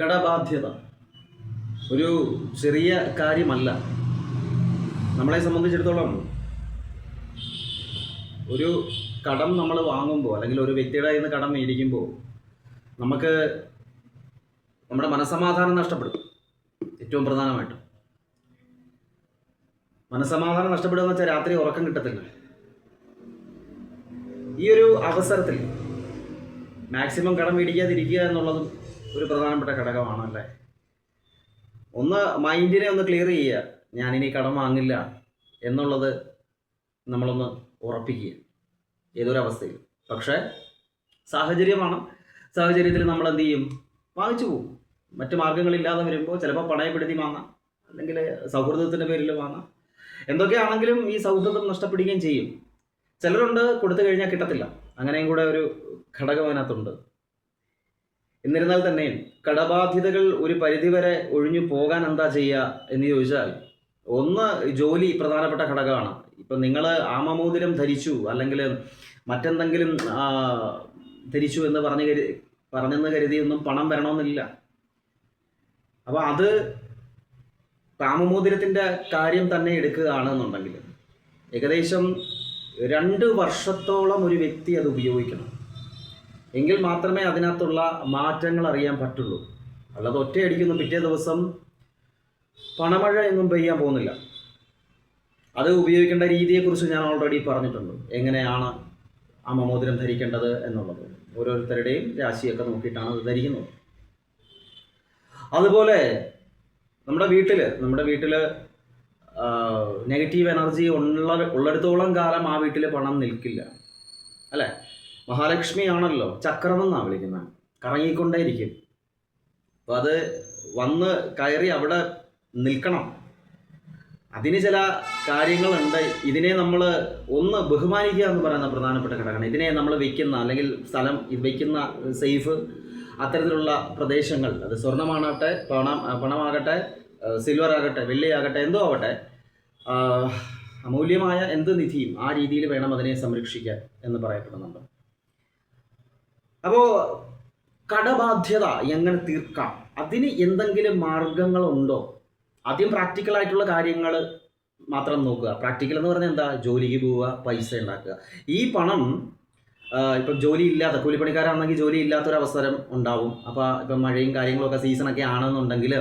കടബാധ്യത ഒരു ചെറിയ കാര്യമല്ല. നമ്മളെ സംബന്ധിച്ചിടത്തോളം ഒരു കടം നമ്മൾ വാങ്ങുമ്പോൾ അല്ലെങ്കിൽ ഒരു വ്യക്തിയുടെ കയ്യിൽ നിന്ന് കടം മേടിക്കുമ്പോൾ നമുക്ക് നമ്മുടെ മനസ്സമാധാനം നഷ്ടപ്പെടും. ഏറ്റവും പ്രധാനമായിട്ടും മനസ്സമാധാനം നഷ്ടപ്പെടുക എന്ന് വെച്ചാൽ രാത്രി ഉറക്കം കിട്ടത്തില്ല. ഈ ഒരു അവസരത്തിൽ മാക്സിമം കടം മേടിക്കാതിരിക്കുക എന്നുള്ളതും ഒരു പ്രധാനപ്പെട്ട ഘടകമാണ് അല്ലേ. ഒന്ന് മൈൻഡിനെ ഒന്ന് ക്ലിയർ ചെയ്യുക, ഞാനിനി കടം വാങ്ങില്ല എന്നുള്ളത് നമ്മളൊന്ന് ഉറപ്പിക്കുക ഏതൊരവസ്ഥയിൽ. പക്ഷേ സാഹചര്യമാണ്, സാഹചര്യത്തിൽ നമ്മൾ എന്ത് ചെയ്യും, വാങ്ങിച്ചു പോകും. മറ്റു മാർഗങ്ങളില്ലാതെ വരുമ്പോൾ ചിലപ്പോൾ പണയപ്പെടുത്തി വാങ്ങാം, അല്ലെങ്കിൽ സൗഹൃദത്തിൻ്റെ പേരിൽ വാങ്ങാം. എന്തൊക്കെയാണെങ്കിലും ഈ സൗഹൃദം നഷ്ടപ്പെടുകയും ചെയ്യും. ചിലരുണ്ട് കൊടുത്തു കഴിഞ്ഞാൽ കിട്ടത്തില്ല, അങ്ങനെയും കൂടെ ഒരു ഘടകം അതിനകത്തുണ്ട്. എന്നിരുന്നാൽ തന്നെയും കടബാധ്യതകൾ ഒരു പരിധിവരെ ഒഴിഞ്ഞു പോകാൻ എന്താ ചെയ്യുക എന്ന് ചോദിച്ചാൽ, ഒന്ന് ജോലി പ്രധാനപ്പെട്ട ഘടകമാണ്. ഇപ്പം നിങ്ങൾ ആമമോതിരം ധരിച്ചു അല്ലെങ്കിൽ മറ്റെന്തെങ്കിലും ധരിച്ചു എന്ന് പറഞ്ഞെന്ന് കരുതിയൊന്നും പണം വരണമെന്നില്ല. അപ്പോൾ അത് ആമമോതിരത്തിൻ്റെ കാര്യം തന്നെ എടുക്കുകയാണെന്നുണ്ടെങ്കിൽ ഏകദേശം 2 വർഷത്തോളം ഒരു വ്യക്തി അത് ഉപയോഗിക്കണം. എങ്കിൽ മാത്രമേ അതിനകത്തുള്ള മാറ്റങ്ങൾ അറിയാൻ പറ്റുള്ളൂ. അല്ലാതെ ഒറ്റയടിക്കുന്നു പിറ്റേ ദിവസം പണമഴ എങ്ങും പെയ്യാൻ പോകുന്നില്ല. അത് ഉപയോഗിക്കേണ്ട രീതിയെക്കുറിച്ച് ഞാൻ ഓൾറെഡി പറഞ്ഞിട്ടുണ്ട്, എങ്ങനെയാണ് ആമമോതിരം ധരിക്കേണ്ടത് എന്നുള്ളത്. ഓരോരുത്തരുടെയും രാശിയൊക്കെ നോക്കിയിട്ടാണ് അത് ധരിക്കുന്നത്. അതുപോലെ നമ്മുടെ വീട്ടിൽ നെഗറ്റീവ് എനർജി ഉള്ളിടത്തോളം കാലം ആ വീട്ടിൽ പണം നിൽക്കില്ല അല്ലേ. മഹാലക്ഷ്മി ആണല്ലോ, ചക്രമെന്നാണ് വിളിക്കുന്നത്, കറങ്ങിക്കൊണ്ടേയിരിക്കും. അപ്പോൾ അത് വന്ന് കയറി അവിടെ നിൽക്കണം. അതിന് ചില കാര്യങ്ങളുണ്ട്. ഇതിനെ നമ്മൾ ഒന്ന് ബഹുമാനിക്കുക എന്ന് പറയുന്ന പ്രധാനപ്പെട്ട ഘടകമാണ്. ഇതിനെ നമ്മൾ വയ്ക്കുന്ന അല്ലെങ്കിൽ സ്ഥലം വയ്ക്കുന്ന സേഫ് അത്തരത്തിലുള്ള പ്രദേശങ്ങൾ, അത് സ്വർണ്ണമാകട്ടെ, പണമാകട്ടെ, സിൽവർ ആകട്ടെ, വെള്ളിയാകട്ടെ, എന്തോ ആവട്ടെ, അമൂല്യമായ എന്ത് നിധിയും ആ രീതിയിൽ വേണം അതിനെ സംരക്ഷിക്കാൻ എന്ന് പറയപ്പെടുന്നുണ്ട്. അപ്പോൾ കടബാധ്യത എങ്ങനെ തീർക്കാം, അതിന് എന്തെങ്കിലും മാർഗങ്ങളുണ്ടോ? ആദ്യം പ്രാക്ടിക്കലായിട്ടുള്ള കാര്യങ്ങൾ മാത്രം നോക്കുക. പ്രാക്ടിക്കൽ എന്ന് പറഞ്ഞാൽ എന്താ? ജോലിക്ക് പോവുക, പൈസ ഉണ്ടാക്കുക. ഈ പണം ഇപ്പം ജോലി ഇല്ലാത്ത കൂലിപ്പണിക്കാരാണെങ്കിൽ ജോലി ഇല്ലാത്തൊരവസരം ഉണ്ടാവും. അപ്പോൾ ഇപ്പം മഴയും കാര്യങ്ങളൊക്കെ സീസണൊക്കെ ആണെന്നുണ്ടെങ്കിൽ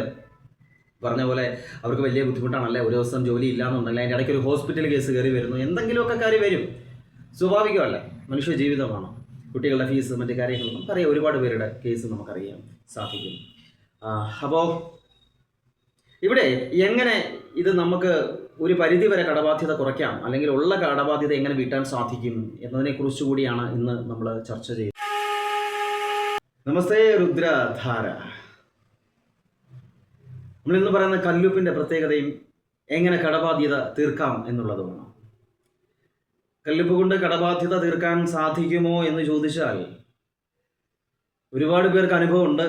പറഞ്ഞ പോലെ അവർക്ക് വലിയ ബുദ്ധിമുട്ടാണല്ലേ. ഒരു ദിവസം ജോലി ഇല്ലയെന്നുണ്ടെങ്കിൽ അതിൻ്റെ ഇടയ്ക്ക് ഒരു ഹോസ്പിറ്റൽ കേസ് കയറി വരുന്നു, എന്തെങ്കിലുമൊക്കെ കാര്യം വരും. സ്വാഭാവികമല്ലേ, മനുഷ്യ ജീവിതമാണ്. കുട്ടികളുടെ ഫീസ്, മറ്റു കാര്യങ്ങൾ നമുക്കറിയാം. ഒരുപാട് പേരുടെ കേസ് നമുക്കറിയാൻ സാധിക്കും. അപ്പോൾ ഇവിടെ എങ്ങനെ ഇത് നമുക്ക് ഒരു പരിധിവരെ കടബാധ്യത കുറയ്ക്കാം, അല്ലെങ്കിൽ ഉള്ള കടബാധ്യത എങ്ങനെ വീട്ടാൻ സാധിക്കും എന്നതിനെക്കുറിച്ച് കൂടിയാണ് ഇന്ന് നമ്മൾ ചർച്ച ചെയ്യുന്നത്. നമസ്തേ രുദ്രധാര. നമ്മളിന്ന് പറയുന്ന കല്ലുപ്പിൻ്റെ പ്രത്യേകതയും എങ്ങനെ കടബാധ്യത തീർക്കാം എന്നുള്ളതുമാണ്. കല്ലുപ്പ് കൊണ്ട് കടബാധ്യത തീർക്കാൻ സാധിക്കുമോ എന്ന് ചോദിച്ചാൽ ഒരുപാട് പേർക്ക് അനുഭവമുണ്ട്.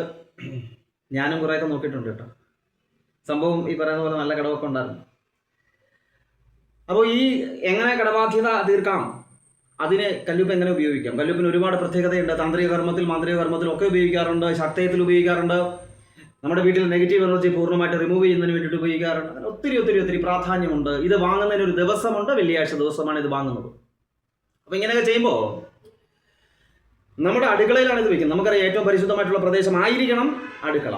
ഞാനും കുറേയൊക്കെ നോക്കിയിട്ടുണ്ട് കേട്ടോ. സംഭവം ഈ പറയുന്ന പോലെ നല്ല കടമൊക്കെ ഉണ്ടായിരുന്നു. അപ്പോൾ ഈ എങ്ങനെ കടബാധ്യത തീർക്കാം, അതിന് കല്ലുപ്പ് എങ്ങനെ ഉപയോഗിക്കാം? കല്ലുപ്പിന് ഒരുപാട് പ്രത്യേകതയുണ്ട്. താന്ത്രിക കർമ്മത്തിൽ, മാന്ത്രിക കർമ്മത്തിൽ ഒക്കെ ഉപയോഗിക്കാറുണ്ട്, ശക്തയത്തിൽ ഉപയോഗിക്കാറുണ്ട്, നമ്മുടെ വീട്ടിൽ നെഗറ്റീവ് എനർജി പൂർണ്ണമായിട്ട് റിമൂവ് ചെയ്യുന്നതിന് വേണ്ടിയിട്ട് ഉപയോഗിക്കാറുണ്ട്. അതിന് ഒത്തിരി പ്രാധാന്യമുണ്ട്. ഇത് വാങ്ങുന്നതിന് ഒരു ദിവസമുണ്ട്, വെള്ളിയാഴ്ച ദിവസമാണ് ഇത് വാങ്ങുന്നത്. അപ്പോൾ ഇങ്ങനെയൊക്കെ ചെയ്യുമ്പോൾ നമ്മുടെ അടുക്കളയിലാണ് ഇത് വയ്ക്കുന്നത്. നമുക്കറിയാം ഏറ്റവും പരിശുദ്ധമായിട്ടുള്ള പ്രദേശമായിരിക്കണം അടുക്കള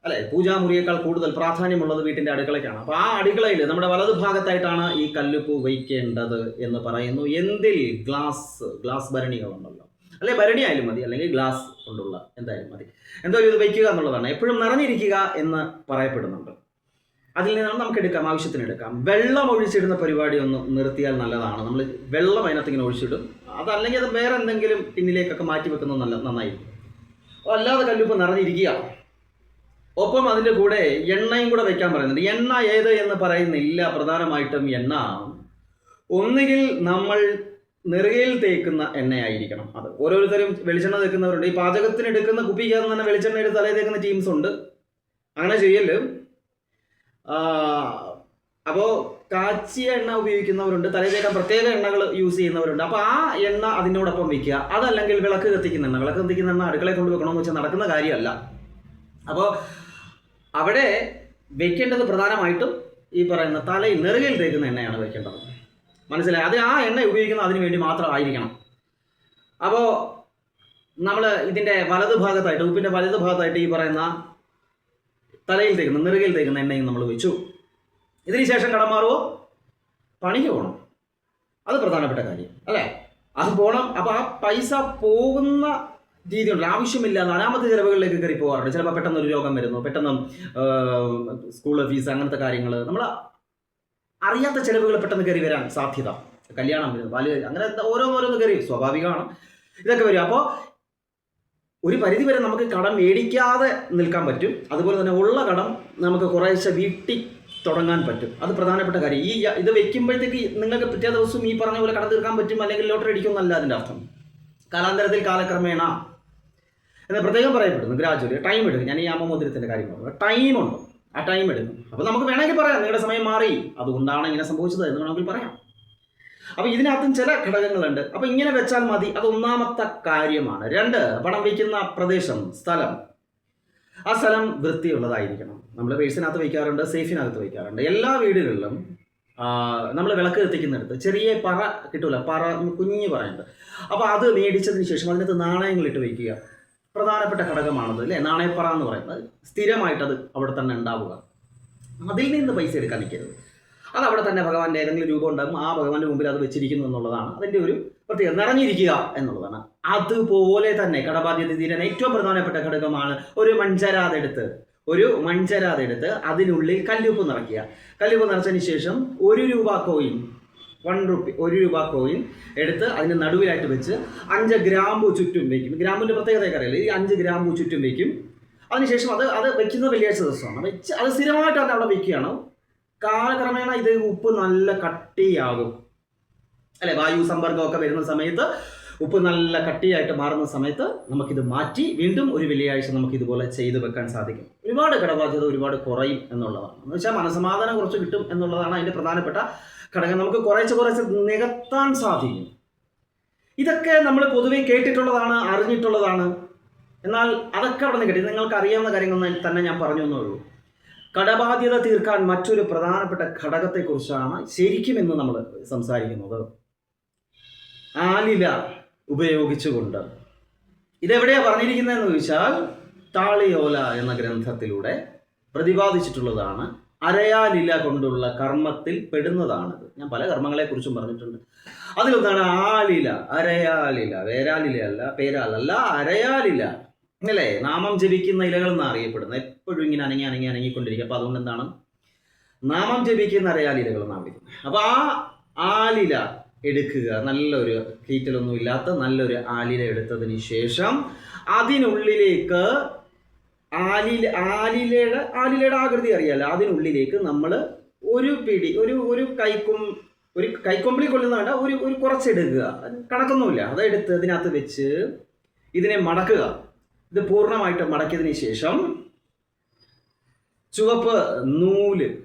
അല്ലേ. പൂജാമുറിയേക്കാൾ കൂടുതൽ പ്രാധാന്യമുള്ളത് വീട്ടിൻ്റെ അടുക്കളയ്ക്കാണ്. അപ്പോൾ ആ അടുക്കളയിൽ നമ്മുടെ വലതു ഭാഗത്തായിട്ടാണ് ഈ കല്ലുപ്പ് വയ്ക്കേണ്ടത് എന്ന് പറയുന്നു. എന്തിൽ? ഗ്ലാസ് ഭരണികളുണ്ടല്ലോ, അല്ലെ ഭരണി ആയാലും മതി, അല്ലെങ്കിൽ ഗ്ലാസ് കൊണ്ടുള്ള എന്തായാലും മതി. എന്തായാലും ഇത് വയ്ക്കുക എന്നുള്ളതാണ്. എപ്പോഴും നിറഞ്ഞിരിക്കുക എന്ന് പറയപ്പെടുന്നുണ്ട്. അതിൽ നിന്നാണ് നമുക്ക് എടുക്കാം, ആവശ്യത്തിന് എടുക്കാം. വെള്ളം ഒഴിച്ചിടുന്ന പരിപാടി ഒന്ന് നിർത്തിയാൽ നല്ലതാണ്. നമ്മൾ വെള്ളം അതിനകത്ത് ഇങ്ങനെ ഒഴിച്ചിടും. അതല്ലെങ്കിൽ അത് വേറെ എന്തെങ്കിലും പിന്നിലേക്കൊക്കെ മാറ്റി വെക്കുന്നത് നന്നായിരിക്കും. അല്ലാതെ കല്ലുപ്പ് നിറഞ്ഞിരിക്കുക. ഒപ്പം അതിൻ്റെ കൂടെ എണ്ണയും കൂടെ വയ്ക്കാൻ പറയുന്നുണ്ട്. എണ്ണ ഏത് എന്ന് പറയുന്നില്ല. പ്രധാനമായിട്ടും എണ്ണ ഒന്നുകിൽ നമ്മൾ നെറുകയിൽ തേക്കുന്ന എണ്ണയായിരിക്കണം. അത് ഓരോരുത്തരും വെളിച്ചെണ്ണ തേക്കുന്നവരുണ്ട്. ഈ പാചകത്തിന് എടുക്കുന്ന കുപ്പിക്കകത്ത് തന്നെ വെളിച്ചെണ്ണ എടുത്ത് തലയിൽ തേക്കുന്ന ടീംസ് ഉണ്ട്. അങ്ങനെ ചെയ്യല്. അപ്പോൾ കാച്ചിയ എണ്ണ ഉപയോഗിക്കുന്നവരുണ്ട്, തലയിൽ തേക്കാൻ പ്രത്യേക എണ്ണകൾ യൂസ് ചെയ്യുന്നവരുണ്ട്. അപ്പോൾ ആ എണ്ണ അതിനോടൊപ്പം വയ്ക്കുക. അതല്ലെങ്കിൽ വിളക്ക് കത്തിക്കുന്ന എണ്ണ അടുക്കളയിൽ കൊണ്ട് വെക്കണമെന്ന് വെച്ചാൽ നടക്കുന്ന കാര്യമല്ല. അപ്പോൾ അവിടെ വെക്കേണ്ടത് പ്രധാനമായിട്ടും ഈ പറയുന്ന തലയിൽ നെറുകയിൽ തേക്കുന്ന എണ്ണയാണ് വെക്കേണ്ടത്. മനസ്സിലായി? അത് ആ എണ്ണ ഉപയോഗിക്കുന്നത് അതിന് വേണ്ടി മാത്രമായിരിക്കണം. അപ്പോൾ നമ്മൾ ഇതിൻ്റെ വലതുഭാഗത്തായിട്ട്, ഉപ്പിൻ്റെ വലതുഭാഗത്തായിട്ട് ഈ പറയുന്ന തലയിൽ തേക്കുന്ന നെറുകയിൽ തേക്കുന്ന എണ്ണയും നമ്മൾ വെച്ചു. ഇതിന് ശേഷം കടം മാറുമോ? പണിക്ക് പോകണം. അത് പ്രധാനപ്പെട്ട കാര്യം അല്ലേ? അത് പോകണം. അപ്പോൾ ആ പൈസ പോകുന്ന രീതിയുണ്ട്. ആവശ്യമില്ലാതെ അനാമത്ത് ചിലവുകളിലേക്ക് കയറി പോകാറുണ്ട്. ചിലപ്പോൾ പെട്ടെന്ന് ഒരു രോഗം വരുന്നു, പെട്ടെന്ന് സ്കൂൾ ഫീസ്, അങ്ങനത്തെ കാര്യങ്ങൾ, നമ്മൾ അറിയാത്ത ചിലവുകൾ പെട്ടെന്ന് കയറി വരാൻ സാധ്യത. കല്യാണം വരുന്നു, അങ്ങനെ ഓരോന്നോരോന്ന് കയറി, സ്വാഭാവികമാണ്, ഇതൊക്കെ വരും. അപ്പോൾ ഒരു പരിധി വരെ നമുക്ക് കടം മേടിക്കാതെ നിൽക്കാൻ പറ്റും. അതുപോലെ തന്നെ ഉള്ള കടം നമുക്ക് കുറേശ്ശെ വീട്ടി തുടങ്ങാൻ പറ്റും. അത് പ്രധാനപ്പെട്ട കാര്യം. ഇത് വെക്കുമ്പോഴത്തേക്ക് നിങ്ങൾക്ക് പിറ്റേ ദിവസം ഈ പറഞ്ഞ പോലെ കടം തീർക്കാൻ പറ്റും, അല്ലെങ്കിൽ ലോട്ടറി അടിക്കുമെന്നല്ല അതിൻ്റെ അർത്ഥം. കാലാന്തരത്തിൽ കാലക്രമേണ എന്ന് പ്രത്യേകം പറയപ്പെടുന്നു. ഗ്രാജുവലി ടൈം എടുക്കും. ഞാൻ ഈ ആമമോതിരത്തിൻ്റെ കാര്യം പറഞ്ഞു, ടൈമുണ്ട്, ആ ടൈം എടുക്കും. അപ്പോൾ നമുക്ക് വേണമെങ്കിൽ പറയാം നിങ്ങളുടെ സമയം മാറി, അതുകൊണ്ടാണ് ഇങ്ങനെ സംഭവിച്ചത് എന്ന് വേണമെങ്കിൽ പറയാം. അപ്പോൾ ഇതിനകത്തും ചില ഘടകങ്ങളുണ്ട്. അപ്പോൾ ഇങ്ങനെ വെച്ചാൽ മതി. അത് ഒന്നാമത്തെ കാര്യമാണ്. 2, പണം വയ്ക്കുന്ന പ്രദേശം, സ്ഥലം. ആ സ്ഥലം വൃത്തിയുള്ളതായിരിക്കണം. നമ്മൾ പേഴ്സിനകത്ത് വയ്ക്കാറുണ്ട്, സേഫിനകത്ത് വയ്ക്കാറുണ്ട്. എല്ലാ വീടുകളിലും നമ്മൾ വിളക്ക് കത്തിക്കുന്നിടത്ത് ചെറിയ പറ കിട്ടൂല, പറ, കുഞ്ഞ് പറയുന്നത്. അപ്പോൾ അത് മേടിച്ചതിന് ശേഷം അതിനകത്ത് നാണയങ്ങളിട്ട് വയ്ക്കുക. പ്രധാനപ്പെട്ട ഘടകമാണത് അല്ലേ? നാണയപ്പറ എന്ന് പറയുന്നത് സ്ഥിരമായിട്ടത് അവിടെ തന്നെ ഉണ്ടാവുക. അതിൽ നിന്ന് പൈസ എടുക്കാൻ നിൽക്കരുത്. അത് അവിടെ തന്നെ ഭഗവാന്റെ ഏതെങ്കിലും രൂപം ഉണ്ടാകും, ആ ഭഗവാന്റെ മുമ്പിൽ അത് വെച്ചിരിക്കുന്നു എന്നുള്ളതാണ് അതിൻ്റെ ഒരു പ്രത്യേകത. നിറഞ്ഞിരിക്കുക എന്നുള്ളതാണ്. അതുപോലെ തന്നെ കടബാധ്യത തീരാൻ ഏറ്റവും പ്രധാനപ്പെട്ട ഘടകമാണ് ഒരു മൺചരാതെടുത്ത് അതിനുള്ളിൽ കല്ലുപ്പ് നിറയ്ക്കുക. കല്ലുപ്പ് നിറച്ചതിന് ശേഷം 1 രൂപ കോയിൻ, 1 രൂപ 1 രൂപ കോയിൻ എടുത്ത് അതിന് നടുവിലായിട്ട് വെച്ച് 5 ഗ്രാമ്പു ചുറ്റും വയ്ക്കും. ഗ്രാമ്പിൻ്റെ പ്രത്യേകതയൊക്കെ അറിയില്ല. ഈ 5 ഗ്രാമ്പു ചുറ്റും വയ്ക്കും. അതിനുശേഷം അത് വെക്കുന്നത് വെള്ളിയാഴ്ച ദിവസമാണ്. വെച്ച് അത് സ്ഥിരമായിട്ട് അത് അവിടെ വയ്ക്കുകയാണ്. കാലക്രമേണ ഇത് ഉപ്പ് നല്ല കട്ടിയാകും അല്ലെ? വായു സമ്പർക്കമൊക്കെ വരുന്ന സമയത്ത് ഉപ്പ് നല്ല കട്ടിയായിട്ട് മാറുന്ന സമയത്ത് നമുക്കിത് മാറ്റി വീണ്ടും ഒരു വെള്ളിയാഴ്ച നമുക്ക് ഇതുപോലെ ചെയ്ത് വെക്കാൻ സാധിക്കും. ഒരുപാട് കടബാധ്യത ഒരുപാട് കുറയും എന്നുള്ളതാണ്. എന്ന് വെച്ചാൽ മനസ്സമാധാനം കുറച്ച് കിട്ടും എന്നുള്ളതാണ് അതിൻ്റെ പ്രധാനപ്പെട്ട ഘടകം. നമുക്ക് കുറച്ച് നികത്താൻ സാധിക്കും. ഇതൊക്കെ നമ്മൾ പൊതുവെ കേട്ടിട്ടുള്ളതാണ്, അറിഞ്ഞിട്ടുള്ളതാണ്. എന്നാൽ അതൊക്കെ അവിടെ നിൽക്കട്ടെ. നിങ്ങൾക്ക് അറിയാവുന്ന കാര്യങ്ങൾ തന്നെ ഞാൻ പറഞ്ഞു എന്നേ ഉള്ളൂ. കടബാധ്യത തീർക്കാൻ മറ്റൊരു പ്രധാനപ്പെട്ട ഘടകത്തെക്കുറിച്ചാണ് ശരിക്കും ഇന്ന് നമ്മൾ സംസാരിക്കുന്നത്. ആലില ഉപയോഗിച്ചുകൊണ്ട്. ഇതെവിടെയാണ് പറഞ്ഞിരിക്കുന്നതെന്ന് ചോദിച്ചാൽ താളിയോല എന്ന ഗ്രന്ഥത്തിലൂടെ പ്രതിപാദിച്ചിട്ടുള്ളതാണ്. അരയാലില കൊണ്ടുള്ള കർമ്മത്തിൽ പെടുന്നതാണിത്. ഞാൻ പല കർമ്മങ്ങളെക്കുറിച്ചും പറഞ്ഞിട്ടുണ്ട്. അതിലൊന്നാണ് ആലില, അരയാലില. വേരാലില അല്ല, പേരാലല്ല, അരയാലില അല്ലേ? നാമം ജപിക്കുന്ന ഇലകൾ എന്നാണ് അറിയപ്പെടുന്നത്. എപ്പോഴും ഇങ്ങനെ അനങ്ങിക്കൊണ്ടിരിക്കുക. അപ്പോൾ അതുകൊണ്ട് എന്താണ് നാമം ജപിക്കുന്ന അരയാലിലകൾ എന്നാണ് വിളിക്കുന്നത്. അപ്പോൾ ആ ആലില എടുക്കുക. നല്ലൊരു ഹീറ്റലൊന്നും ഇല്ലാത്ത നല്ലൊരു ആലില എടുത്തതിന് ശേഷം അതിനുള്ളിലേക്ക് ആലിലയുടെ ആകൃതി അറിയാലോ, അതിനുള്ളിലേക്ക് നമ്മൾ ഒരു പിടി ഒരു കൈക്കൊമ്പിളി കൊള്ളുന്ന വേണ്ട, ഒരു കുറച്ചെടുക്കുക. കണക്കൊന്നുമില്ല. അതെടുത്ത് അതിനകത്ത് വെച്ച് ഇതിനെ മടക്കുക. ഇത് പൂർണ്ണമായിട്ട് മടക്കിയതിന് ശേഷം ചുവപ്പ്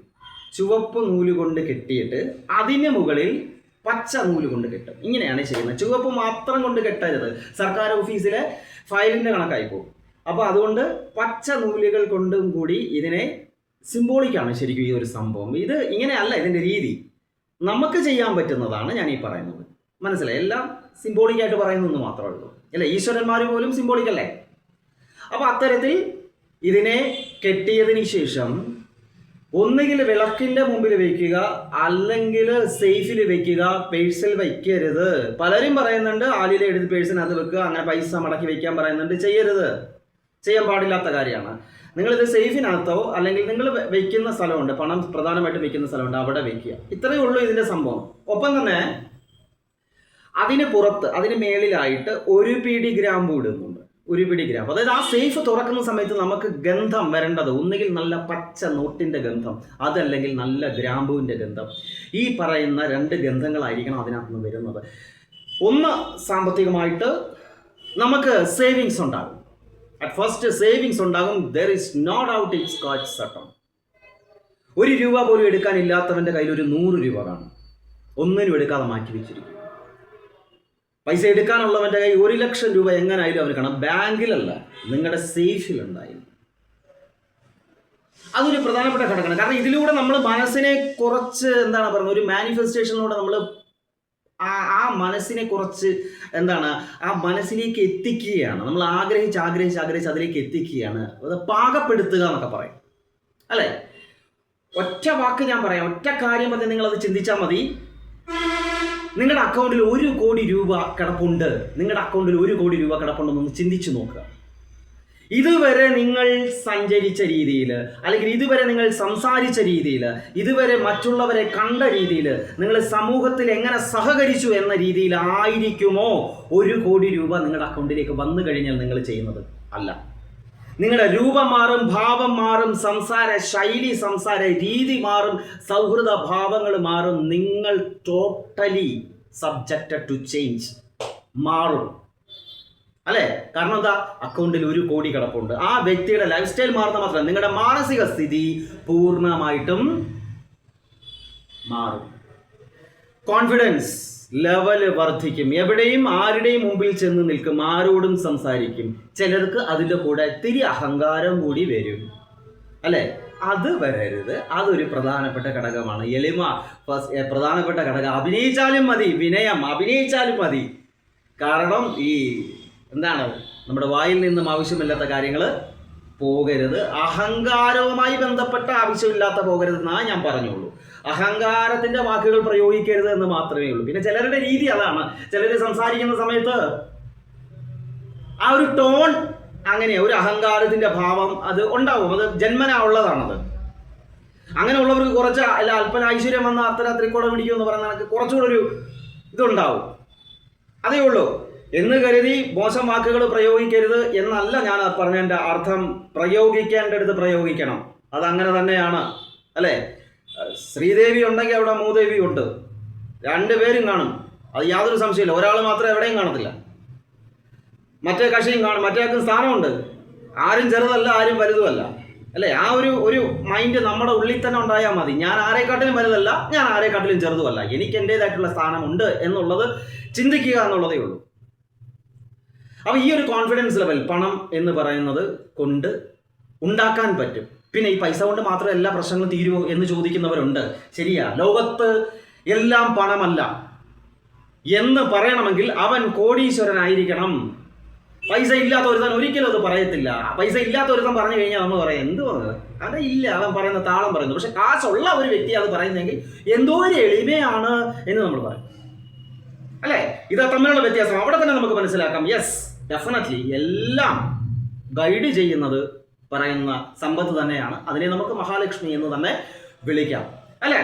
നൂല് കൊണ്ട് കെട്ടിയിട്ട് അതിന് മുകളിൽ പച്ച നൂല് കൊണ്ട് കെട്ടും. ഇങ്ങനെയാണ് ചെയ്യുന്നത്. ചുവപ്പ് മാത്രം കൊണ്ട് കെട്ടരുത്, സർക്കാർ ഓഫീസിലെ ഫയലിൻ്റെ കണക്കായി പോകും. അപ്പോൾ അതുകൊണ്ട് പച്ച നൂലുകൾ കൊണ്ടും കൂടി ഇതിനെ സിംബോളിക്കാണ് ശരിക്കും ഈ ഒരു സംഭവം. ഇത് ഇങ്ങനെയല്ല ഇതിൻ്റെ രീതി. നമുക്ക് ചെയ്യാൻ പറ്റുന്നതാണ് ഞാൻ ഈ പറയുന്നത്. മനസ്സിലായി? എല്ലാം സിംബോളിക്കായിട്ട് പറയുന്നതെന്ന് മാത്രമേ ഉള്ളൂ അല്ലേ? ഈശ്വരന്മാർ പോലും സിംബോളിക്കല്ലേ? അപ്പോൾ അത്തരത്തിൽ ഇതിനെ കെട്ടിയതിന് ശേഷം ഒന്നുകിൽ വിളക്കിൻ്റെ മുമ്പിൽ വയ്ക്കുക, അല്ലെങ്കിൽ സേഫിൽ വയ്ക്കുക, പേഴ്സിൽ വയ്ക്കരുത്. പലരും പറയുന്നുണ്ട് ആലില എടുത്ത് പേഴ്സിനകത്ത് വെക്കുക, അങ്ങനെ പൈസ മടക്കി വയ്ക്കാൻ പറയുന്നുണ്ട്. ചെയ്യരുത്, ചെയ്യാൻ പാടില്ലാത്ത കാര്യമാണ്. നിങ്ങളിത് സേഫിനകത്തോ അല്ലെങ്കിൽ നിങ്ങൾ വയ്ക്കുന്ന സ്ഥലമുണ്ട്, പണം പ്രധാനമായിട്ടും വയ്ക്കുന്ന സ്ഥലമുണ്ട്, അവിടെ വയ്ക്കുക. ഇത്രയേ ഉള്ളൂ ഇതിൻ്റെ സംഭവം. ഒപ്പം തന്നെ അതിന് പുറത്ത്, അതിന് മേളിലായിട്ട് 1 പിടി ഗ്രാമ്പു ഇടുന്നുണ്ട്. 1 പിടി ഗ്രാമ്പ്. അതായത് ആ സേഫ് തുറക്കുന്ന സമയത്ത് നമുക്ക് ഗന്ധം വരേണ്ടത് ഒന്നുകിൽ നല്ല പച്ച നോട്ടിൻ്റെ ഗന്ധം, അതല്ലെങ്കിൽ നല്ല ഗ്രാമ്പുവിൻ്റെ ഗന്ധം. ഈ പറയുന്ന 2 ഗന്ധങ്ങളായിരിക്കണം അതിനകത്ത് നിന്ന് വരുന്നത്. ഒന്ന്, സാമ്പത്തികമായിട്ട് നമുക്ക് സേവിങ്സ് ഉണ്ടാകും. അറ്റ് ഫസ്റ്റ് സേവിങ്സ് ഉണ്ടാകും. There is no doubt it's god certain. 1 രൂപ പോലും എടുക്കാനില്ലാത്തവൻ്റെ കയ്യിൽ ഒരു 100 രൂപ കാണും. ഒന്നിനും എടുക്കാതെ മാറ്റി വെച്ചിരിക്കും. പൈസ എടുക്കാനുള്ളവൻ്റെ കയ്യിൽ 1 ലക്ഷം രൂപ എങ്ങനായാലും അവന് കാണാം. ബാങ്കിലല്ല, നിങ്ങളുടെ സേഫിലുണ്ടായിരുന്നു. അതൊരു പ്രധാനപ്പെട്ട ഘടകമാണ്. കാരണം ഇതിലൂടെ നമ്മൾ മനസ്സിനെ കുറച്ച് എന്താണ് പറയുന്നത്, ഒരു മാനിഫെസ്റ്റേഷനിലൂടെ നമ്മൾ ആ മനസ്സിനെ കുറച്ച് എന്താണ്, ആ മനസ്സിലേക്ക് എത്തിക്കുകയാണ്. നമ്മൾ ആഗ്രഹിച്ച് അതിലേക്ക് എത്തിക്കുകയാണ്. അത് പാകപ്പെടുത്തുക എന്നൊക്കെ പറയും അല്ലേ. ഒറ്റ വാക്ക് ഞാൻ പറയാം, ഒറ്റ കാര്യം പറഞ്ഞ് നിങ്ങളത് ചിന്തിച്ചാൽ മതി. നിങ്ങളുടെ അക്കൗണ്ടിൽ 1 കോടി രൂപ കിടപ്പുണ്ട്, നിങ്ങളുടെ അക്കൗണ്ടിൽ 1 കോടി രൂപ കിടപ്പുണ്ടെന്നൊന്ന് ചിന്തിച്ചു നോക്കുക. ഇതുവരെ നിങ്ങൾ സഞ്ചരിച്ച രീതിയിൽ, അല്ലെങ്കിൽ ഇതുവരെ നിങ്ങൾ സംസാരിച്ച രീതിയിൽ, ഇതുവരെ മറ്റുള്ളവരെ കണ്ട രീതിയിൽ, നിങ്ങൾ സമൂഹത്തിൽ എങ്ങനെ സഹകരിച്ചു എന്ന രീതിയിൽ ആയിരിക്കുമോ 1 കോടി രൂപ നിങ്ങളുടെ അക്കൗണ്ടിലേക്ക് വന്നു കഴിഞ്ഞാൽ നിങ്ങൾ ചെയ്യുന്നത്? അല്ല. നിങ്ങളുടെ രൂപം മാറും, ഭാവം മാറും, സംസാര ശൈലി, സംസാര രീതി മാറും, സൗഹൃദ ഭാവങ്ങൾ മാറും. നിങ്ങൾ ടോട്ടലി സബ്ജക്റ്റഡ് ടു ചേഞ്ച്, മാറും അല്ലേ. കാരണം എന്താ, അക്കൗണ്ടിൽ 1 കോടി കിടപ്പുണ്ട്. ആ വ്യക്തിയുടെ ലൈഫ് സ്റ്റൈൽ മാറുന്ന മാത്രമല്ല, നിങ്ങളുടെ മാനസിക സ്ഥിതി പൂർണ്ണമായിട്ടും മാറും. കോൺഫിഡൻസ് ലെവൽ വർദ്ധിക്കും. എവിടെയും ആരുടെയും മുമ്പിൽ ചെന്ന് നിൽക്കും, ആരോടും സംസാരിക്കും. ചിലർക്ക് അതിൻ്റെ കൂടെ ഇത്തിരി അഹങ്കാരം കൂടി വരും അല്ലേ. അത് വരരുത്. അതൊരു പ്രധാനപ്പെട്ട ഘടകമാണ്. എളിമ പ്രധാനപ്പെട്ട ഘടകം. അഭിനയിച്ചാലും മതി, വിനയം അഭിനയിച്ചാലും മതി. കാരണം ഈ എന്താണ്, നമ്മുടെ വായിൽ നിന്നും ആവശ്യമില്ലാത്ത കാര്യങ്ങൾ പോകരുത്. അഹങ്കാരവുമായി ബന്ധപ്പെട്ട ആവശ്യമില്ലാത്ത പോകരുതെന്നാ ഞാൻ പറഞ്ഞുള്ളൂ. അഹങ്കാരത്തിന്റെ വാക്കുകൾ പ്രയോഗിക്കരുത് എന്ന് മാത്രമേ ഉള്ളൂ. പിന്നെ ചിലരുടെ രീതി അതാണ്. ചിലർ സംസാരിക്കുന്ന സമയത്ത് ആ ഒരു ടോൺ അങ്ങനെയാ, ഒരു അഹങ്കാരത്തിന്റെ ഭാവം അത് ഉണ്ടാവും. അത് ജന്മനാ ഉള്ളതാണത്. അങ്ങനെയുള്ളവർക്ക് കുറച്ച് അല്ല അല്പന ഐശ്വര്യം വന്ന അർദ്ധരാത്രിക്കോടെ പിടിക്കുമെന്ന് പറയുന്ന കണക്ക് കുറച്ചുകൂടെ ഒരു ഇതുണ്ടാവും. അതേ ഉള്ളൂ. എന്ന് കരുതി മോശം വാക്കുകൾ പ്രയോഗിക്കരുത് എന്നല്ല ഞാൻ പറഞ്ഞതിൻ്റെ അർത്ഥം. പ്രയോഗിക്കേണ്ടടുത്ത് പ്രയോഗിക്കണം, അതങ്ങനെ തന്നെയാണ് അല്ലേ. ശ്രീദേവി ഉണ്ടെങ്കിൽ അവിടെ മൂദേവി ഉണ്ട്, 2 പേരും കാണും, അത് യാതൊരു സംശയമില്ല. ഒരാൾ മാത്രം എവിടെയും കാണത്തില്ല, മറ്റേ കക്ഷിയും കാണും, മറ്റേക്കും സ്ഥാനമുണ്ട്. ആരും ചെറുതല്ല, ആരും വലുതുമല്ല അല്ലേ. ആ ഒരു മൈൻഡ് നമ്മുടെ ഉള്ളിൽ തന്നെ ഉണ്ടായാൽ മതി. ഞാൻ ആരെക്കാട്ടിലും വലുതല്ല, ഞാൻ ആരെക്കാട്ടിലും ചെറുതുമല്ല, എനിക്ക് എൻ്റേതായിട്ടുള്ള സ്ഥാനമുണ്ട് എന്നുള്ളത് ചിന്തിക്കുക എന്നുള്ളതേ ഉള്ളൂ. അപ്പോൾ ഈ ഒരു കോൺഫിഡൻസ് ലെവൽ പണം എന്ന് പറയുന്നത് കൊണ്ട് ഉണ്ടാക്കാൻ പറ്റും. പിന്നെ ഈ പൈസ കൊണ്ട് മാത്രം എല്ലാ പ്രശ്നങ്ങളും തീരുമോ എന്ന് ചോദിക്കുന്നവരുണ്ട്. ശരിയാ, ലോകത്ത് എല്ലാം പണമല്ല എന്ന് പറയണമെങ്കിൽ അവൻ കോടീശ്വരനായിരിക്കണം. പൈസ ഇല്ലാത്ത ഒരുത്തൻ ഒരിക്കലും അത് പറയത്തില്ല. പൈസ ഇല്ലാത്ത ഒരുത്തൻ പറഞ്ഞു കഴിഞ്ഞാൽ നമ്മൾ പറയാം എന്ത് പറഞ്ഞത്, അത് ഇല്ല, അവൻ പറയുന്ന താളം പറയുന്നു. പക്ഷെ കാശുള്ള ഒരു വ്യക്തി അത് പറയുന്നെങ്കിൽ എന്തോ ഒരു എളിമയാണ് എന്ന് നമ്മൾ പറയും അല്ലേ. ഇത് തമ്മിലുള്ള വ്യത്യാസം അവിടെ തന്നെ നമുക്ക് മനസ്സിലാക്കാം. യെസ്, ഡെഫിനറ്റ്ലി എല്ലാം ഗൈഡ് ചെയ്യുന്നത് പറയുന്ന സമ്പത്ത് തന്നെയാണ്. അതിനെ നമുക്ക് മഹാലക്ഷ്മി എന്ന് തന്നെ വിളിക്കാം അല്ലേ.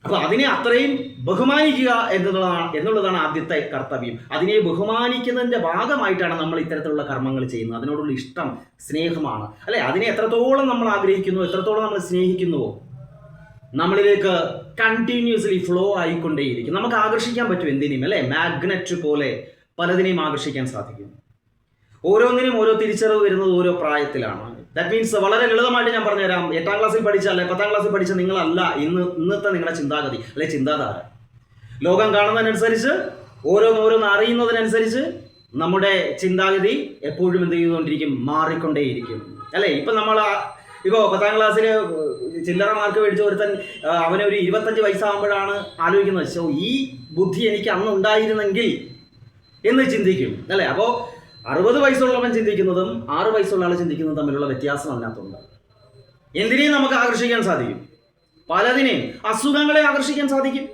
അപ്പൊ അതിനെ അത്രയും ബഹുമാനിക്കുക എന്നുള്ളതാണ് ആദ്യത്തെ കർത്തവ്യം. അതിനെ ബഹുമാനിക്കുന്നതിന്റെ ഭാഗമായിട്ടാണ് നമ്മൾ ഇത്തരത്തിലുള്ള കർമ്മങ്ങൾ ചെയ്യുന്നത്. അതിനോടുള്ള ഇഷ്ടം, സ്നേഹമാണ് അല്ലെ. അതിനെ എത്രത്തോളം നമ്മൾ ആഗ്രഹിക്കുന്നു, എത്രത്തോളം നമ്മൾ സ്നേഹിക്കുന്നുവോ നമ്മളിലേക്ക് കണ്ടിന്യൂസ്ലി ഫ്ലോ ആയിക്കൊണ്ടേയിരിക്കും. നമുക്ക് ആകർഷിക്കാൻ പറ്റും എന്തിനേയും അല്ലെ. മാഗ്നറ്റ് പോലെ പലതിനെയും ആകർഷിക്കാൻ സാധിക്കും. ഓരോന്നിനും ഓരോ തിരിച്ചറിവ് വരുന്നത് ഓരോ പ്രായത്തിലാണ്. ദാറ്റ് മീൻസ് വളരെ ലളിതമായിട്ട് ഞാൻ പറഞ്ഞുതരാം. 8ാം ക്ലാസ്സിൽ പഠിച്ച അല്ലെ 10ാം ക്ലാസ്സിൽ പഠിച്ച നിങ്ങളല്ല ഇന്നത്തെ നിങ്ങളുടെ ചിന്താഗതി അല്ലെ ചിന്താധാര. ലോകം കാണുന്നതിനനുസരിച്ച്, ഓരോന്നോരോന്ന് അറിയുന്നതിനനുസരിച്ച് നമ്മുടെ ചിന്താഗതി എപ്പോഴും എന്ത് ചെയ്തുകൊണ്ടിരിക്കും, മാറിക്കൊണ്ടേയിരിക്കും അല്ലെ. ഇപ്പം നമ്മൾ ഇപ്പോൾ 10ാം ക്ലാസ്സിൽ ചില്ലറ മാർക്ക് മേടിച്ച ഒരുത്തൻ അവനൊരു 25 വയസ്സാകുമ്പോഴാണ് ആലോചിക്കുന്നത്, സോ ഈ ബുദ്ധി എനിക്ക് അന്ന് ഉണ്ടായിരുന്നെങ്കിൽ എന്ന് ചിന്തിക്കും അല്ലേ. അപ്പോൾ 60 വയസ്സുള്ളവൻ ചിന്തിക്കുന്നതും 6 വയസ്സുള്ള ആൾ ചിന്തിക്കുന്നതും തമ്മിലുള്ള വ്യത്യാസം അതിനകത്തുണ്ട്. എന്തിനേയും നമുക്ക് ആകർഷിക്കാൻ സാധിക്കും, പലതിനെയും, അസുഖങ്ങളെ ആകർഷിക്കാൻ സാധിക്കും.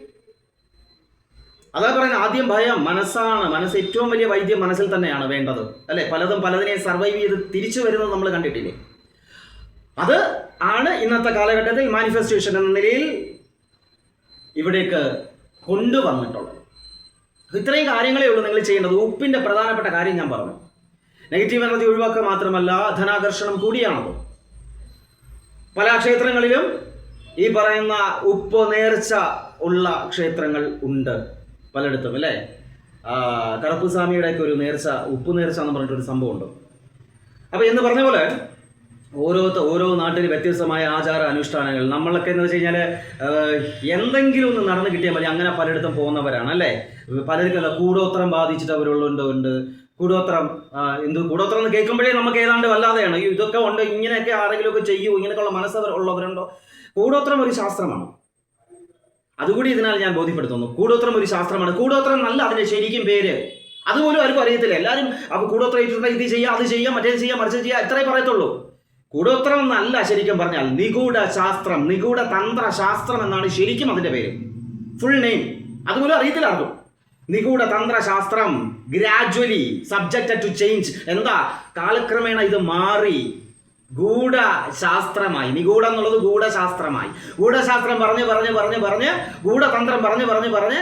അതാ പറയുന്നത്, ആദ്യം ഭയം മനസ്സാണ്. മനസ്സ് ഏറ്റവും വലിയ വൈദ്യം മനസ്സിൽ തന്നെയാണ് വേണ്ടത് അല്ലെ. പലതിനെ സർവൈവ് ചെയ്ത് തിരിച്ചു വരുന്നത് നമ്മൾ കണ്ടിട്ടില്ലേ. അത് ആണ് ഇന്നത്തെ കാലഘട്ടത്തിൽ മാനിഫെസ്റ്റേഷൻ എന്ന നിലയിൽ ഇവിടേക്ക് കൊണ്ടുവന്നിട്ടുള്ളത്. ഇത്രയും കാര്യങ്ങളേ ഉള്ളൂ നിങ്ങൾ ചെയ്യേണ്ടത്. ഉപ്പിന്റെ പ്രധാനപ്പെട്ട കാര്യം ഞാൻ പറഞ്ഞു. നെഗറ്റീവ് എനർജി ഒഴിവാക്കുക മാത്രമല്ല, ധനാകർഷണം കൂടിയാണത്. പല ക്ഷേത്രങ്ങളിലും ഈ പറയുന്ന ഉപ്പ് നേർച്ച ഉള്ള ക്ഷേത്രങ്ങൾ ഉണ്ട് പലയിടത്തും അല്ലേ. കറുപ്പുസ്വാമിയുടെയൊക്കെ ഒരു നേർച്ച, ഉപ്പ് നേർച്ച എന്ന് പറഞ്ഞിട്ടൊരു സംഭവമുണ്ട്. അപ്പോൾ എന്ന് പറഞ്ഞ പോലെ ഓരോ നാട്ടിൽ വ്യത്യസ്തമായ ആചാര അനുഷ്ഠാനങ്ങൾ. നമ്മളൊക്കെ എന്ന് വെച്ച് കഴിഞ്ഞാൽ എന്തെങ്കിലും ഒന്ന് നടന്നു കിട്ടിയാൽ മതി, അങ്ങനെ പലയിടത്തും പോകുന്നവരാണ് അല്ലേ. പലർക്കല്ല കൂടോത്രം ബാധിച്ചിട്ട് അവരുള്ളവരുണ്ട്, കൂടോത്രം കൂടോത്രം എന്ന് കേൾക്കുമ്പോഴേ നമുക്ക് ഏതാണ്ട് വല്ലാതെയാണ്. ഇതൊക്കെ ഉണ്ട്, ഇങ്ങനെയൊക്കെ ആരെങ്കിലുമൊക്കെ ചെയ്യൂ, ഇങ്ങനെയൊക്കെയുള്ള മനസ്സുള്ളവരുണ്ടോ? കൂടോത്രം ഒരു ശാസ്ത്രമാണ്. അതുകൂടി ഇതിനാൽ ഞാൻ ബോധ്യപ്പെടുത്തുന്നു. കൂടോത്രം ഒരു ശാസ്ത്രമാണ്. കൂടോത്രം നല്ല അതിന്റെ ശരിക്കും പേര് അതുപോലും ആർക്കും അറിയത്തില്ല. എല്ലാവരും അപ്പൊ കൂടോത്രം ഇട്ടിട്ടുണ്ടെങ്കിൽ ഇത് ചെയ്യാം, അത് ചെയ്യാം, മറ്റേത് ചെയ്യാം, മറിച്ച് ചെയ്യാം, ഇത്രേ പറയത്തുള്ളൂ. കൂടോത്രം എന്നല്ല ശരിക്കും പറഞ്ഞാൽ നിഗൂഢ ശാസ്ത്രം, നിഗൂഢ തന്ത്ര ശാസ്ത്രം എന്നാണ് ശരിക്കും അതിന്റെ പേര്, ഫുൾ നെയിം. അതുപോലും അറിയത്തില്ല ആർക്കും. നിഗൂഢ തന്ത്രശാസ്ത്രം, ഗ്രാജുവലി സബ്ജക്റ്റഡ് ടു ചേഞ്ച്. എന്താ, കാലക്രമേണ ഇത് മാറി ഗൂഢശാസ്ത്രമായി. നിഗൂഢം എന്നുള്ളത് ഗൂഢശാസ്ത്രമായി. ഗൂഢശാസ്ത്രം പറഞ്ഞ് പറഞ്ഞ് പറഞ്ഞ് പറഞ്ഞ് ഗൂഢതന്ത്രം പറഞ്ഞ് പറഞ്ഞ് പറഞ്ഞ്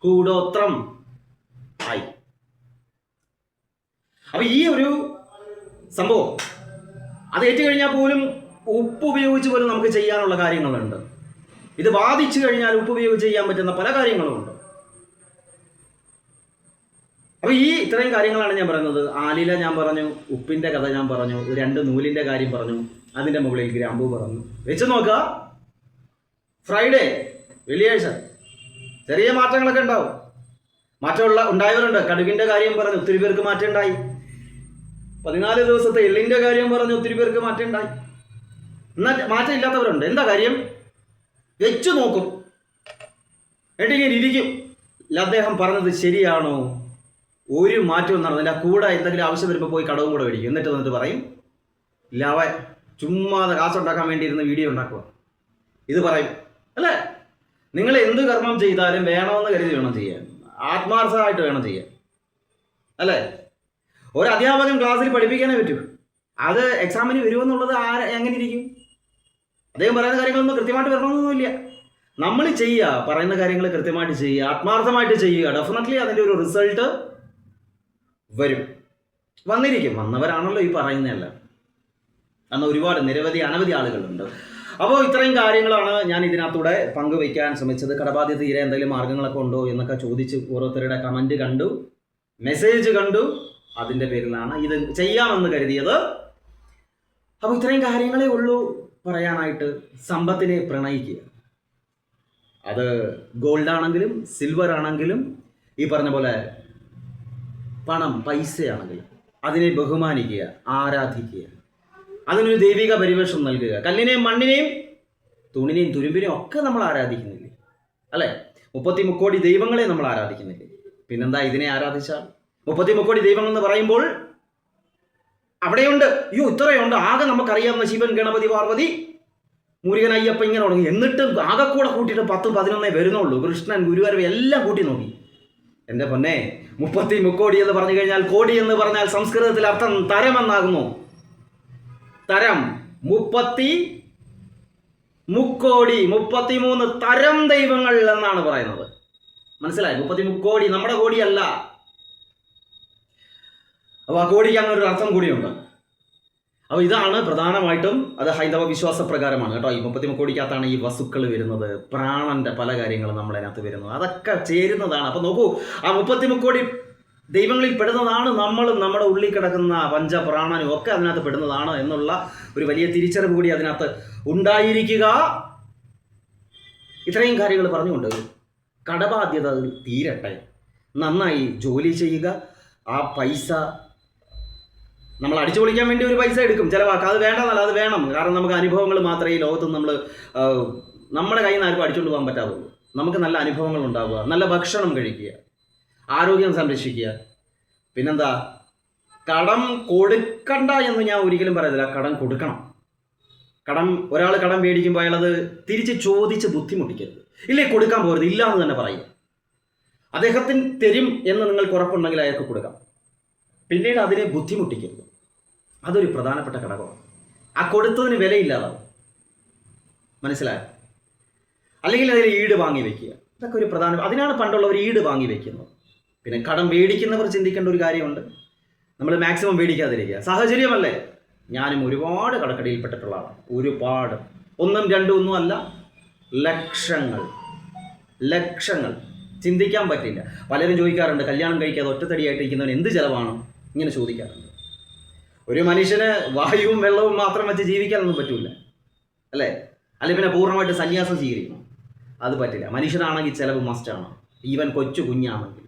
കൂടോത്രം ആയി. അപ്പൊ ഈ ഒരു സംഭവം അത് ഏറ്റുകഴിഞ്ഞാൽ പോലും ഉപ്പ് ഉപയോഗിച്ച് പോലും നമുക്ക് ചെയ്യാനുള്ള കാര്യങ്ങളുണ്ട്. ഇത് ബാധിച്ചു കഴിഞ്ഞാൽ ഉപ്പ് ഉപയോഗിച്ച് ചെയ്യാൻ പറ്റുന്ന പല കാര്യങ്ങളുമുണ്ട്. അപ്പൊ ഈ ഇത്രയും കാര്യങ്ങളാണ് ഞാൻ പറയുന്നത്. ആലില ഞാൻ പറഞ്ഞു, ഉപ്പിന്റെ കഥ ഞാൻ പറഞ്ഞു, 2 നൂലിന്റെ കാര്യം പറഞ്ഞു, അതിന്റെ മുകളിൽ ഗ്രാമ്പൂ പറഞ്ഞു. വെച്ച് നോക്കുക, ഫ്രൈഡേ വെള്ളിയാഴ്ച ചെറിയ മാറ്റങ്ങളൊക്കെ ഉണ്ടാവും. ഉണ്ടായവരുണ്ട്. കടുകിന്റെ കാര്യം പറഞ്ഞു, ഒത്തിരി പേർക്ക് മാറ്റം ഉണ്ടായി. 14 ദിവസത്തെ എള്ളിന്റെ കാര്യം പറഞ്ഞു, ഒത്തിരി പേർക്ക് മാറ്റം ഉണ്ടായി. എന്നാൽ മാറ്റം ഇല്ലാത്തവരുണ്ട്. എന്താ കാര്യം? വെച്ചു നോക്കും, എന്നിട്ടിങ്ങനെ ഇരിക്കും. അദ്ദേഹം പറഞ്ഞത് ശരിയാണോ, ഒരു മാറ്റവും നടന്നില്ല. കൂടെ എന്തെങ്കിലും ആവശ്യം വരുമ്പോൾ പോയി കടവും കൂടെ മേടിക്കും. എന്നിട്ട് പറയും, ഇല്ല അവ ചുമ്മാതെ കാശുണ്ടാക്കാൻ വേണ്ടി ഇരുന്ന് വീഡിയോ ഉണ്ടാക്കുക. ഇത് പറയും അല്ലേ? നിങ്ങൾ എന്ത് കർമ്മം ചെയ്താലും വേണമെന്ന് കരുതി വേണം ചെയ്യാൻ, ആത്മാർത്ഥമായിട്ട് വേണം ചെയ്യാൻ, അല്ലേ? ഒരു അധ്യാപകൻ ക്ലാസ്സിൽ പഠിപ്പിക്കാനേ പറ്റൂ. അത് എക്സാമിന് വരുമെന്നുള്ളത് എങ്ങനെ ഇരിക്കും? അദ്ദേഹം പറയുന്ന കാര്യങ്ങളൊന്നും കൃത്യമായിട്ട് വരണമെന്നൊന്നുമില്ല. നമ്മൾ ചെയ്യുക, പറയുന്ന കാര്യങ്ങൾ കൃത്യമായിട്ട് ചെയ്യുക, ആത്മാർത്ഥമായിട്ട് ചെയ്യുക. ഡെഫിനറ്റ്ലി അതിൻ്റെ ഒരു റിസൾട്ട് വരും, വന്നിരിക്കും. വന്നവരാണല്ലോ ഈ പറയുന്നതല്ല. അന്ന് ഒരുപാട് അനവധി ആളുകളുണ്ട്. അപ്പോൾ ഇത്രയും കാര്യങ്ങളാണ് ഞാൻ ഇതിനകത്തൂടെ പങ്കുവയ്ക്കാൻ ശ്രമിച്ചത്. കടബാധ്യത തീരെ എന്തെങ്കിലും മാർഗങ്ങളൊക്കെ ഉണ്ടോ എന്നൊക്കെ ചോദിച്ച് ഓരോരുത്തരുടെ കമൻറ്റ് കണ്ടു, മെസ്സേജ് കണ്ടു. അതിൻ്റെ പേരിലാണ് ഇത് ചെയ്യാമെന്ന് കരുതിയത്. അപ്പോൾ ഇത്രയും കാര്യങ്ങളേ ഉള്ളൂ പറയാനായിട്ട്. സമ്പത്തിനെ പ്രണയിക്കുക. അത് ഗോൾഡ് ആണെങ്കിലും സിൽവർ ആണെങ്കിലും ഈ പറഞ്ഞ പോലെ പണം പൈസയാണെങ്കിലും അതിനെ ബഹുമാനിക്കുക, ആരാധിക്കുക, അതിനൊരു ദൈവിക പരിവേഷം നൽകുക. കല്ലിനെയും മണ്ണിനെയും തൂണിനെയും തുരുമ്പിനെയും ഒക്കെ നമ്മൾ ആരാധിക്കുന്നില്ലേ, അല്ലേ? 33 കോടി ദൈവങ്ങളെ നമ്മൾ ആരാധിക്കുന്നില്ലേ? പിന്നെന്താ ഇതിനെ ആരാധിച്ചാൽ? 33 കോടി ദൈവങ്ങൾ എന്ന് പറയുമ്പോൾ അവിടെയുണ്ട്, ഇത്രയുണ്ട്. ആകെ നമുക്കറിയാവുന്ന ശിവൻ, ഗണപതി, പാർവതി, മുരുകൻ, അയ്യപ്പ, ഇങ്ങനെ തുടങ്ങി. എന്നിട്ട് ആകെ കൂടെ കൂട്ടിയിട്ട് 10-11 വരുന്നുള്ളൂ. കൃഷ്ണൻ, ഗുരുവായൂർ എല്ലാം കൂട്ടി നോക്കി. എൻ്റെ പൊന്നെ, 33 കോടി എന്ന് പറഞ്ഞു കഴിഞ്ഞാൽ, കോടി എന്ന് പറഞ്ഞാൽ സംസ്കൃതത്തിൽ അർത്ഥം തരം എന്നാകുന്നു. തരം 33 കോടി, 33 തരം ദൈവങ്ങൾ എന്നാണ് പറയുന്നത്. മനസ്സിലായി? 33 കോടി നമ്മുടെ കോടിയല്ല. അപ്പോൾ ആ കോടിക്ക് അങ്ങനെ ഒരു അർത്ഥം കൂടിയുണ്ട്. അപ്പോൾ ഇതാണ് പ്രധാനമായിട്ടും, അത് ഹൈന്ദവ വിശ്വാസപ്രകാരമാണ് കേട്ടോ. ഈ 33 കോടിക്കകത്താണ് ഈ വസ്തുക്കൾ വരുന്നത്, പ്രാണന്റെ പല കാര്യങ്ങളും നമ്മളതിനകത്ത് വരുന്നത്, അതൊക്കെ ചേരുന്നതാണ്. അപ്പോൾ നോക്കൂ, ആ 33 കോടി ദൈവങ്ങളിൽ പെടുന്നതാണ് നമ്മളും, നമ്മുടെ ഉള്ളിൽ കിടക്കുന്ന പഞ്ചപ്രാണനും ഒക്കെ അതിനകത്ത് പെടുന്നതാണ് എന്നുള്ള ഒരു വലിയ തിരിച്ചറിവ് കൂടി അതിനകത്ത് ഉണ്ടായിരിക്കുക. ഇത്രയും കാര്യങ്ങൾ പറഞ്ഞുകൊണ്ട് കടബാധ്യത തീരട്ടെ, നന്നായി ജോലി ചെയ്യുക. ആ പൈസ നമ്മൾ അടിച്ചു പൊളിക്കാൻ വേണ്ടി ഒരു പൈസ എടുക്കും, ചിലവാക്കുക. അത് വേണ്ടെന്നല്ല, അത് വേണം. കാരണം നമുക്ക് അനുഭവങ്ങൾ മാത്രമേ ഈ ലോകത്ത് നമ്മുടെ കയ്യിൽ നിന്ന് ആർക്കും അടിച്ചുകൊണ്ട് പോകാൻ പറ്റാതുള്ളൂ. നമുക്ക് നല്ല അനുഭവങ്ങൾ ഉണ്ടാവുക, നല്ല ഭക്ഷണം കഴിക്കുക, ആരോഗ്യം സംരക്ഷിക്കുക. പിന്നെന്താ, കടം കൊടുക്കണ്ട എന്ന് ഞാൻ ഒരിക്കലും പറയത്തില്ല. കടം കൊടുക്കണം. ഒരാൾ കടം മേടിക്കുമ്പോൾ അയാളത് തിരിച്ച് ചോദിച്ച് ബുദ്ധിമുട്ടിക്കരുത്. ഇല്ലേ, കൊടുക്കാൻ പോകരുത്, ഇല്ല എന്ന് തന്നെ പറയുക. അദ്ദേഹത്തിന് തരും എന്ന് നിങ്ങൾക്ക് ഉറപ്പുണ്ടെങ്കിൽ അയാൾക്ക് കൊടുക്കാം. പിന്നീട് അതിനെ ബുദ്ധിമുട്ടിക്കരുത്. അതൊരു പ്രധാനപ്പെട്ട ഘടകമാണ്. ആ കൊടുത്തതിന് വിലയില്ലാതാവും. മനസ്സിലായോ? അല്ലെങ്കിൽ അതിൽ ഈട് വാങ്ങി വെക്കുക, ഇതൊക്കെ ഒരു അതിനാണ് പണ്ടുള്ളവർ ഈട് വാങ്ങി വെക്കുന്നത്. പിന്നെ കടം മേടിക്കുന്നവർ ചിന്തിക്കേണ്ട ഒരു കാര്യമുണ്ട്, നമ്മൾ മാക്സിമം മേടിക്കാതിരിക്കുക. സാഹചര്യമല്ലേ, ഞാനും ഒരുപാട് കടക്കടിയിൽപ്പെട്ടിട്ടുള്ള ആളാണ്. ഒരുപാട്, 1, 2 ഒന്നും അല്ല, ലക്ഷങ്ങൾ ചിന്തിക്കാൻ പറ്റില്ല. പലരും ചോദിക്കാറുണ്ട്, കല്യാണം കഴിക്കാതെ ഒറ്റത്തടിയായിട്ടിരിക്കുന്നവൻ എന്ത് ചിലവാണ്, ഇങ്ങനെ ചോദിക്കാറുണ്ട്. ഒരു മനുഷ്യന് വായുവും വെള്ളവും മാത്രം വെച്ച് ജീവിക്കാനൊന്നും പറ്റൂല, അല്ലേ? അല്ലെങ്കിൽ പിന്നെ പൂർണ്ണമായിട്ട് സന്യാസം സ്വീകരിക്കണം, അത് പറ്റില്ല. മനുഷ്യനാണെങ്കിൽ ചിലവ് മസ്റ്റാണ്, ഈവൻ കൊച്ചു കുഞ്ഞാണെങ്കിൽ.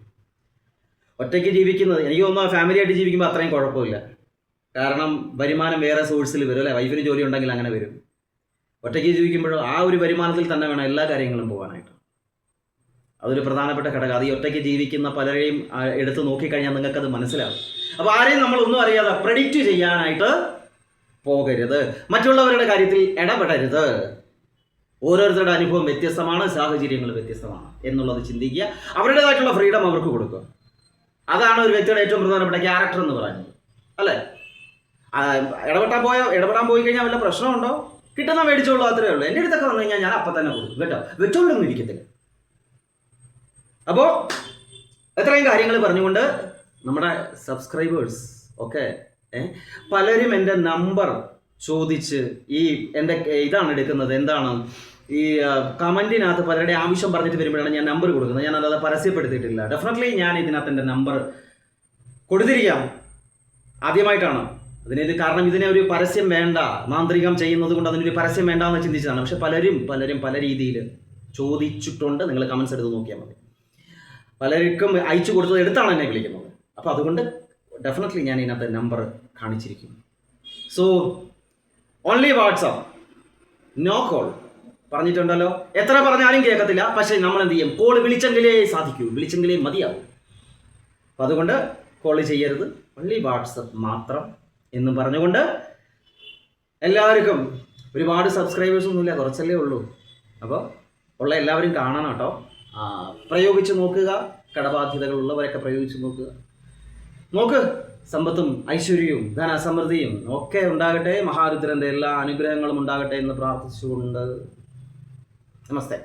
ഒറ്റയ്ക്ക് ജീവിക്കുന്നത് എനിക്ക് തോന്നുന്നു ഫാമിലിയായിട്ട് ജീവിക്കുമ്പോൾ അത്രയും കുഴപ്പമില്ല. കാരണം വരുമാനം വേറെ സോഴ്സിൽ വരും അല്ലേ. വൈഫിന് ജോലി ഉണ്ടെങ്കിൽ അങ്ങനെ വരും. ഒറ്റയ്ക്ക് ജീവിക്കുമ്പോഴോ ആ ഒരു വരുമാനത്തിൽ തന്നെ വേണം എല്ലാ കാര്യങ്ങളും പോകാനായിട്ട്. അതൊരു പ്രധാനപ്പെട്ട ഘടകം. അത് ഈ ഒറ്റയ്ക്ക് ജീവിക്കുന്ന പലരെയും എടുത്ത് നോക്കിക്കഴിഞ്ഞാൽ നിങ്ങൾക്കത് മനസ്സിലാവും. അപ്പോൾ ആരെയും നമ്മളൊന്നും അറിയാതെ പ്രെഡിക്റ്റ് ചെയ്യാനായിട്ട് പോകരുത്. മറ്റുള്ളവരുടെ കാര്യത്തിൽ ഇടപെടരുത്. ഓരോരുത്തരുടെ അനുഭവം വ്യത്യസ്തമാണ്, സാഹചര്യങ്ങൾ വ്യത്യസ്തമാണ് എന്നുള്ളത് ചിന്തിക്കുക. അവരുടേതായിട്ടുള്ള ഫ്രീഡം അവർക്ക് കൊടുക്കുക. അതാണ് ഒരു വ്യക്തിയുടെ ഏറ്റവും പ്രധാനപ്പെട്ട ക്യാരക്ടർ എന്ന് പറയുന്നത് അല്ലേ. ഇടപെടാൻ പോയി കഴിഞ്ഞാൽ വല്ല പ്രശ്നമുണ്ടോ? കിട്ടുന്ന മേടിച്ചോളൂ, അത്രേ ഉള്ളൂ. എൻ്റെ അടുത്തൊക്കെ വന്നു കഴിഞ്ഞാൽ ഞാൻ അപ്പം തന്നെ കൊടുക്കും കേട്ടോ, വെച്ചോണ്ടൊന്നും ഇരിക്കത്തില്ല. അപ്പോൾ എത്രയും കാര്യങ്ങൾ പറഞ്ഞുകൊണ്ട് നമ്മുടെ സബ്സ്ക്രൈബേഴ്സ് ഒക്കെ പലരും എൻ്റെ നമ്പർ ചോദിച്ച് ഈ എൻ്റെ ഇതാണ് എടുക്കുന്നത്, എന്താണ് ഈ കമൻറ്റിനകത്ത് പലരുടെ ആവശ്യം പറഞ്ഞിട്ട് വരുമ്പോഴാണ് ഞാൻ നമ്പർ കൊടുക്കുന്നത്. ഞാൻ അല്ലാതെ പരസ്യപ്പെടുത്തിയിട്ടില്ല. ഡെഫിനറ്റ്ലി ഞാൻ ഇതിനകത്ത് എൻ്റെ നമ്പർ കൊടുത്തിരിക്കാം. ആദ്യമായിട്ടാണ് കാരണം ഇതിനെ ഒരു പരസ്യം വേണ്ട, മാന്ത്രികം ചെയ്യുന്നത് കൊണ്ട് അതിനൊരു പരസ്യം വേണ്ട എന്ന് ചിന്തിച്ചതാണ്. പക്ഷെ പലരും പല രീതിയിൽ ചോദിച്ചിട്ടുണ്ട്. നിങ്ങൾ കമൻസ് എടുത്ത് നോക്കിയാൽ മതി. പലർക്കും അയച്ചു കൊടുത്തത് എടുത്താണ് എന്നെ വിളിക്കുന്നത്. അപ്പോൾ അതുകൊണ്ട് ഡെഫിനറ്റ്ലി ഞാൻ ഇതിനകത്ത് നമ്പർ കാണിച്ചിരിക്കും. So only WhatsApp, no call പറഞ്ഞിട്ടുണ്ടല്ലോ. എത്ര പറഞ്ഞാലും കേൾക്കത്തില്ല. പക്ഷേ നമ്മൾ എന്ത് ചെയ്യും? കോൾ വിളിച്ചെങ്കിലേ സാധിക്കൂ, വിളിച്ചെങ്കിലേ മതിയാവും. അപ്പം അതുകൊണ്ട് കോൾ ചെയ്യരുത്, ഓൺലി വാട്സപ്പ് മാത്രം എന്നും പറഞ്ഞുകൊണ്ട് എല്ലാവർക്കും ഒരുപാട് സബ്സ്ക്രൈബേഴ്സൊന്നുമില്ല, കുറച്ചല്ലേ ഉള്ളൂ. അപ്പോൾ ഉള്ള എല്ലാവരും കാണണം കേട്ടോ. പ്രയോഗിച്ച് നോക്കുക. കടബാധ്യതകളുള്ളവരൊക്കെ പ്രയോഗിച്ച് നോക്ക്. സമ്പത്തും ഐശ്വര്യവും ധനസമൃദ്ധിയും ഒക്കെ ഉണ്ടാകട്ടെ. മഹാരുദ്രൻ്റെ എല്ലാ അനുഗ്രഹങ്ങളും ഉണ്ടാകട്ടെ എന്ന് പ്രാർത്ഥിച്ചുകൊണ്ട് നമസ്തേ.